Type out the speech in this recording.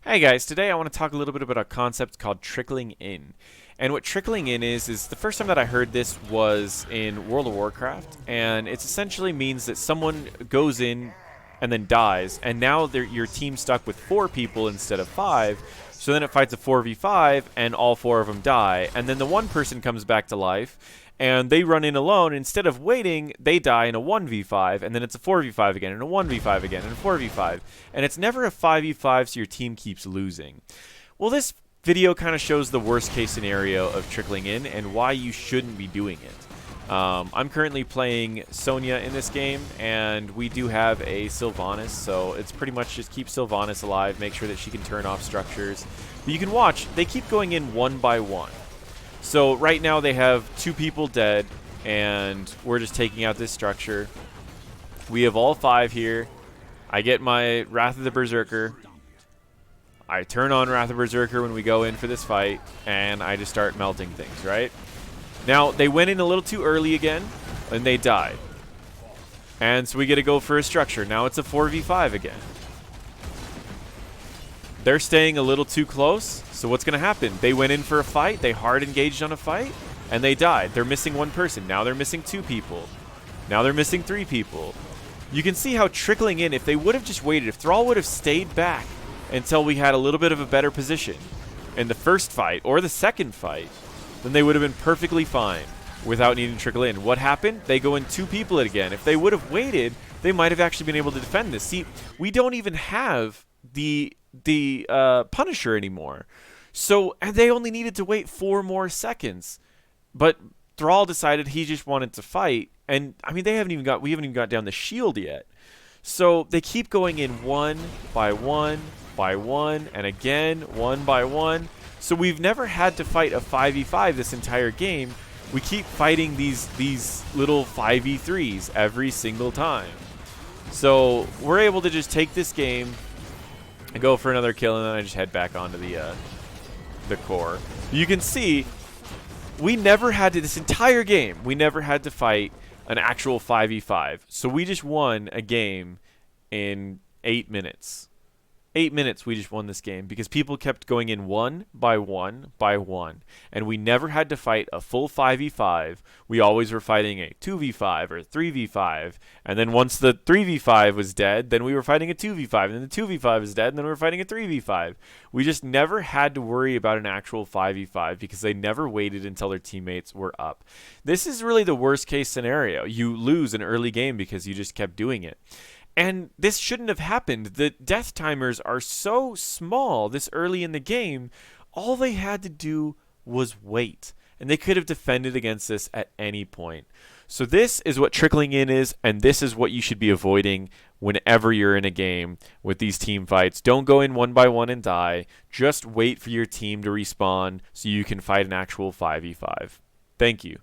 Hey guys, today I want to talk a little bit about a concept called trickling in. And what trickling in is the first time that I heard this was in World of Warcraft, and it essentially means that someone goes in and then dies, and now your team's stuck with 4 people instead of 5, so then it fights a 4v5, and all 4 of them die, and then the one person comes back to life, and they run in alone. Instead of waiting, they die in a 1v5, and then it's a 4v5 again, and a 1v5 again, and a 4v5. And it's never a 5v5, so your team keeps losing. Well, this video kind of shows the worst case scenario of trickling in and why you shouldn't be doing it. I'm currently playing Sonya in this game, and we do have a Sylvanas, so it's pretty much just keep Sylvanas alive, make sure that she can turn off structures. But you can watch, they keep going in one by one. So right now they have 2 people dead, and we're just taking out this structure. We have all 5 here. I get my Wrath of the Berserker. I turn on Wrath of Berserker when we go in for this fight, and I just start melting things, right? Now, they went in a little too early again, and they died. And so we get to go for a structure. Now it's a 4v5 again. They're staying a little too close, so what's going to happen? They went in for a fight, they hard engaged on a fight, and they died. They're missing 1 person. Now they're missing 2 people. Now they're missing 3 people. You can see how trickling in, if they would have just waited, if Thrall would have stayed back until we had a little bit of a better position in the first fight or the second fight, then they would have been perfectly fine without needing to trickle in. What happened? They go in 2 people again. If they would have waited, they might have actually been able to defend this. See, we don't even have the Punisher anymore. So, and they only needed to wait 4 more seconds. But Thrall decided he just wanted to fight, and I mean we haven't even got down the shield yet. So they keep going in one by one by one, and again one by one. So we've never had to fight a 5v5 this entire game. We keep fighting these little 5v3s every single time. So we're able to just take this game and go for another kill, and then I just head back onto the core. You can see we never had to, this entire game, we never had to fight an actual 5v5. So we just won a game in 8 minutes. 8 minutes we just won this game because people kept going in one by one by one. And we never had to fight a full 5v5. We always were fighting a 2v5 or 3v5. And then once the 3v5 was dead, then we were fighting a 2v5. And then the 2v5 was dead, and then we were fighting a 3v5. We just never had to worry about an actual 5v5 because they never waited until their teammates were up. This is really the worst case scenario. You lose an early game because you just kept doing it. And this shouldn't have happened. The death timers are so small this early in the game. All they had to do was wait. And they could have defended against this at any point. So this is what trickling in is, and this is what you should be avoiding whenever you're in a game with these team fights. Don't go in one by one and die. Just wait for your team to respawn so you can fight an actual 5v5. Thank you.